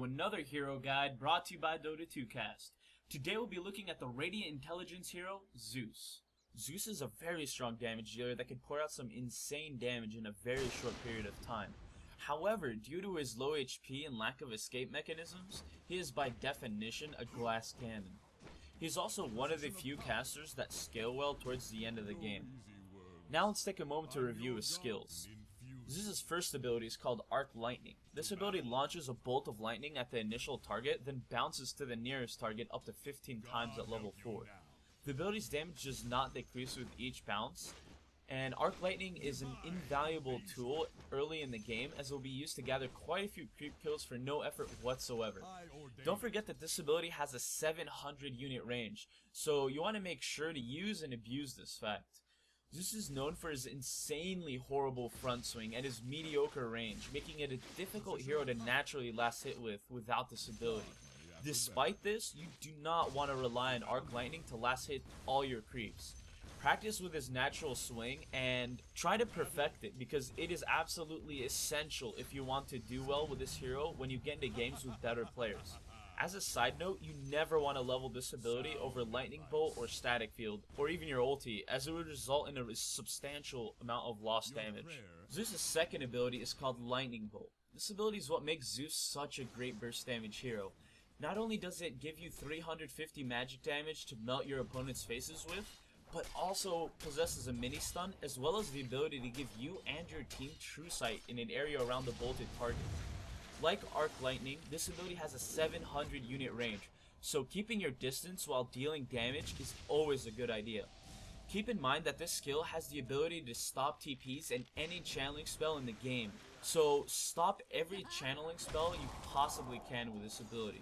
to another hero guide brought to you by Dota-2 Cast. Today we'll be looking at the Radiant Intelligence hero, Zeus. Zeus is a very strong damage dealer that can pour out some insane damage in a very short period of time. However, due to his low HP and lack of escape mechanisms, he is by definition a glass cannon. He is also one of the few casters that scale well towards the end of the game. Now let's take a moment to review his skills. Zeus' first ability is called Arc Lightning. This ability launches a bolt of lightning at the initial target, then bounces to the nearest target up to 15 times at level 4. The ability's damage does not decrease with each bounce, and Arc Lightning is an invaluable tool early in the game as it will be used to gather quite a few creep kills for no effort whatsoever. Don't forget that this ability has a 700 unit range, so you want to make sure to use and abuse this fact. Zeus is known for his insanely horrible front swing and his mediocre range, making it a difficult hero to naturally last hit with without this ability. Despite this, you do not want to rely on Arc Lightning to last hit all your creeps. Practice with his natural swing and try to perfect it because it is absolutely essential if you want to do well with this hero when you get into games with better players. As a side note, you never want to level this ability over Lightning Bolt or Static Field, or even your ulti, as it would result in a substantial amount of lost damage. Zeus' second ability is called Lightning Bolt. This ability is what makes Zeus such a great burst damage hero. Not only does it give you 350 magic damage to melt your opponent's faces with, but also possesses a mini stun as well as the ability to give you and your team true sight in an area around the bolted target. Like Arc Lightning, this ability has a 700 unit range, so keeping your distance while dealing damage is always a good idea. Keep in mind that this skill has the ability to stop TPs and any channeling spell in the game, so stop every channeling spell you possibly can with this ability.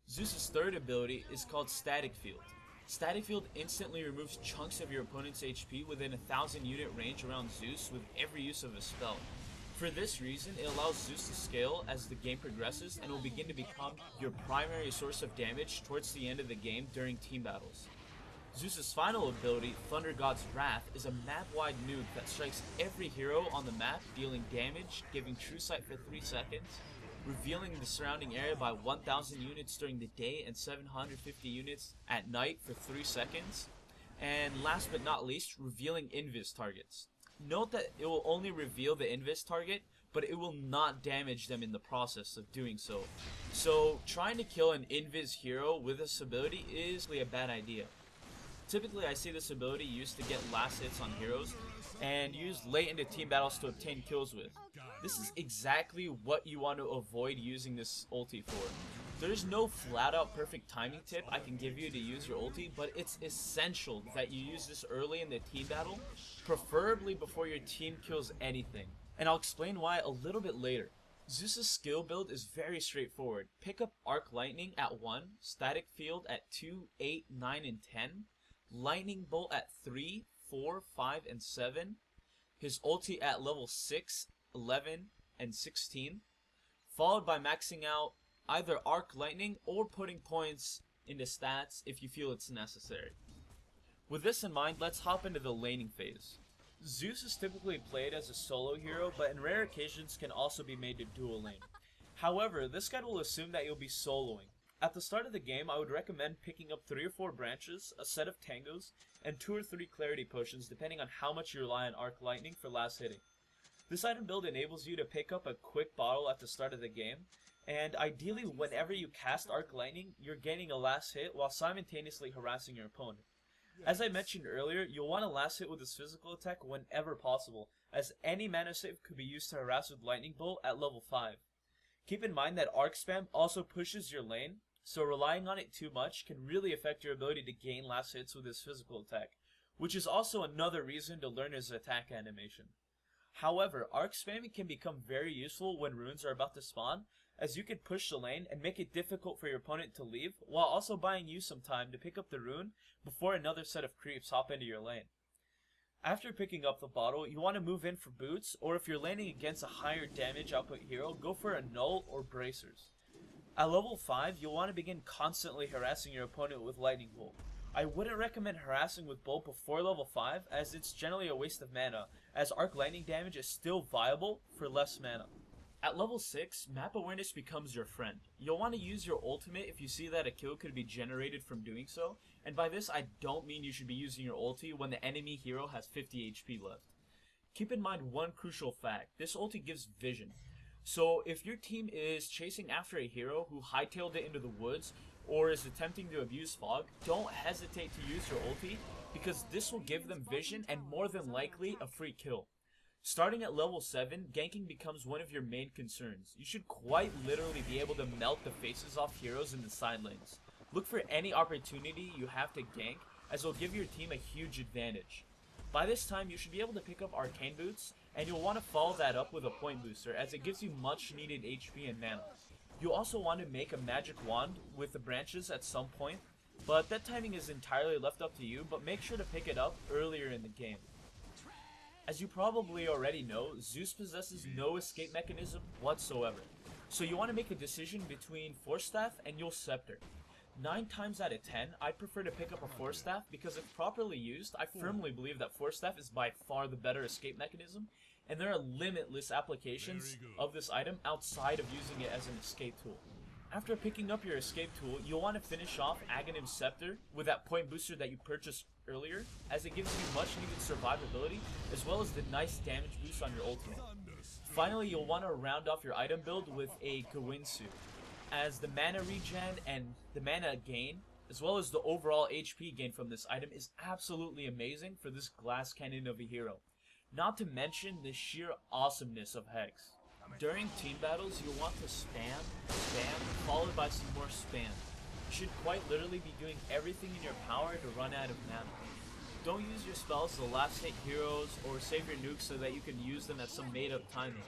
Zeus' third ability is called Static Field. Static Field instantly removes chunks of your opponent's HP within a 1000 unit range around Zeus with every use of a spell. For this reason, it allows Zeus to scale as the game progresses and will begin to become your primary source of damage towards the end of the game during team battles. Zeus' final ability, Thunder God's Wrath, is a map-wide nuke that strikes every hero on the map, dealing damage, giving true sight for 3 seconds, revealing the surrounding area by 1000 units during the day and 750 units at night for 3 seconds, and last but not least, revealing invis targets. Note that it will only reveal the invis target, but it will not damage them in the process of doing so. So trying to kill an invis hero with this ability is a bad idea. Typically I see this ability used to get last hits on heroes and used late into team battles to obtain kills with. This is exactly what you want to avoid using this ulti for. There's no flat out perfect timing tip I can give you to use your ulti, but it's essential that you use this early in the team battle, preferably before your team kills anything. And I'll explain why a little bit later. Zeus' skill build is very straightforward. Pick up Arc Lightning at 1, Static Field at 2, 8, 9, and 10, Lightning Bolt at 3, 4, 5, and 7, his ulti at level 6, 11, and 16, followed by maxing out either Arc Lightning or putting points into stats if you feel it's necessary. With this in mind, let's hop into the laning phase. Zeus is typically played as a solo hero, but in rare occasions can also be made to dual lane. However, this guide will assume that you'll be soloing. At the start of the game, I would recommend picking up 3 or 4 branches, a set of tangos, and 2 or 3 clarity potions depending on how much you rely on Arc Lightning for last hitting. This item build enables you to pick up a quick bottle at the start of the game, and ideally whenever you cast Arc Lightning, you're gaining a last hit while simultaneously harassing your opponent. As I mentioned earlier, you'll want to last hit with this physical attack whenever possible, as any mana save could be used to harass with Lightning Bolt at level 5. Keep in mind that Arc Spam also pushes your lane, so relying on it too much can really affect your ability to gain last hits with his physical attack, which is also another reason to learn his attack animation. However, Arc Spamming can become very useful when runes are about to spawn, as you can push the lane and make it difficult for your opponent to leave, while also buying you some time to pick up the rune before another set of creeps hop into your lane. After picking up the bottle, you want to move in for boots, or if you're laning against a higher damage output hero, go for a null or bracers. At level 5, you'll want to begin constantly harassing your opponent with Lightning Bolt. I wouldn't recommend harassing with Bolt before level 5, as it's generally a waste of mana, as Arc Lightning damage is still viable for less mana. At level 6, map awareness becomes your friend. You'll want to use your ultimate if you see that a kill could be generated from doing so, and by this I don't mean you should be using your ulti when the enemy hero has 50 HP left. Keep in mind one crucial fact, this ulti gives vision. So if your team is chasing after a hero who hightailed it into the woods or is attempting to abuse fog, don't hesitate to use your ulti because this will give them vision and more than likely a free kill. Starting at level 7, ganking becomes one of your main concerns. You should quite literally be able to melt the faces off heroes in the side lanes. Look for any opportunity you have to gank as it will give your team a huge advantage. By this time, you should be able to pick up Arcane Boots, and you'll want to follow that up with a point booster as it gives you much needed HP and mana. You'll also want to make a magic wand with the branches at some point, but that timing is entirely left up to you, but make sure to pick it up earlier in the game. As you probably already know, Zeus possesses no escape mechanism whatsoever, so you want to make a decision between Force Staff and Yule Scepter. 9 times out of 10, I'd prefer to pick up a Force Staff because if properly used, I firmly believe that Force Staff is by far the better escape mechanism, and there are limitless applications of this item outside of using it as an escape tool. After picking up your escape tool, you'll want to finish off Aghanim's Scepter with that point booster that you purchased earlier, as it gives you much needed survivability, as well as the nice damage boost on your ultimate. Finally, you'll want to round off your item build with a Gwynsu, as the mana regen and the mana gain, as well as the overall HP gain from this item is absolutely amazing for this glass cannon of a hero. Not to mention the sheer awesomeness of Hex. During team battles, you'll want to spam, followed by some more spam. You should quite literally be doing everything in your power to run out of mana. Don't use your spells to last hit heroes or save your nukes so that you can use them at some made up timing.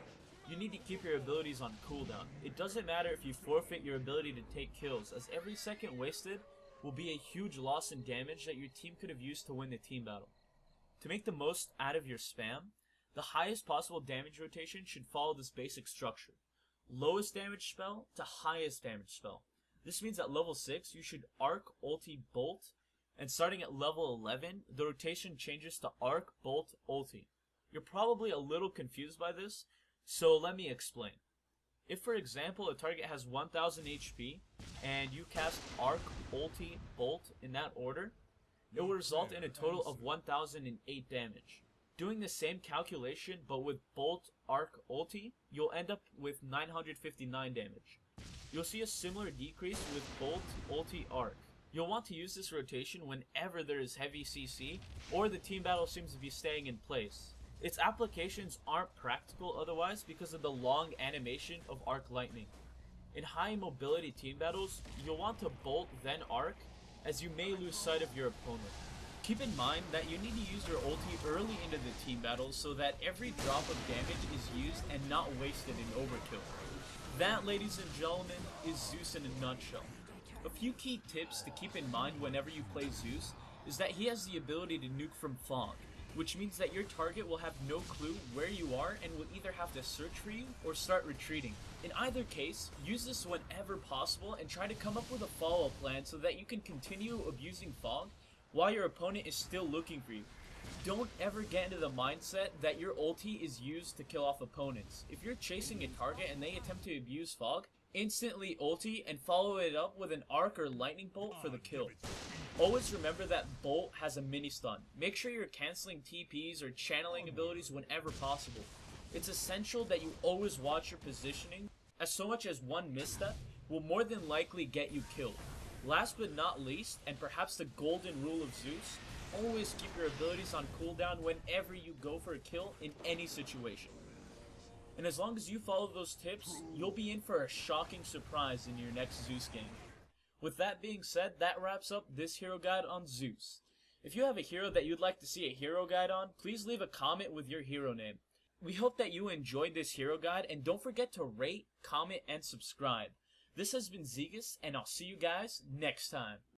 You need to keep your abilities on cooldown. It doesn't matter if you forfeit your ability to take kills, as every second wasted will be a huge loss in damage that your team could have used to win the team battle. To make the most out of your spam, the highest possible damage rotation should follow this basic structure. Lowest damage spell to highest damage spell. This means at level 6 you should arc, ulti, bolt, and starting at level 11, the rotation changes to arc, bolt, ulti. You're probably a little confused by this, so let me explain. If for example a target has 1000 HP and you cast arc, ulti, bolt in that order, it will result in a total of 1008 damage. Doing the same calculation but with bolt, arc, ulti, you'll end up with 959 damage. You'll see a similar decrease with bolt, ulti, arc. You'll want to use this rotation whenever there is heavy CC or the team battle seems to be staying in place. Its applications aren't practical otherwise because of the long animation of arc lightning. In high mobility team battles, you'll want to bolt then arc, as you may lose sight of your opponent. Keep in mind that you need to use your ulti early into the team battles so that every drop of damage is used and not wasted in overkill. That, ladies and gentlemen, is Zeus in a nutshell. A few key tips to keep in mind whenever you play Zeus is that he has the ability to nuke from fog, which means that your target will have no clue where you are and will either have to search for you or start retreating. In either case, use this whenever possible and try to come up with a follow-up plan so that you can continue abusing fog while your opponent is still looking for you. Don't ever get into the mindset that your ulti is used to kill off opponents. If you're chasing a target and they attempt to abuse fog, instantly ulti and follow it up with an arc or lightning bolt for the kill. Always remember that bolt has a mini stun. Make sure you're canceling TPs or channeling abilities whenever possible. It's essential that you always watch your positioning, as so much as one misstep will more than likely get you killed. Last but not least, and perhaps the golden rule of Zeus, always keep your abilities on cooldown whenever you go for a kill in any situation. And as long as you follow those tips, you'll be in for a shocking surprise in your next Zeus game. With that being said, that wraps up this hero guide on Zeus. If you have a hero that you'd like to see a hero guide on, please leave a comment with your hero name. We hope that you enjoyed this hero guide, and don't forget to rate, comment, and subscribe. This has been Zeus, and I'll see you guys next time.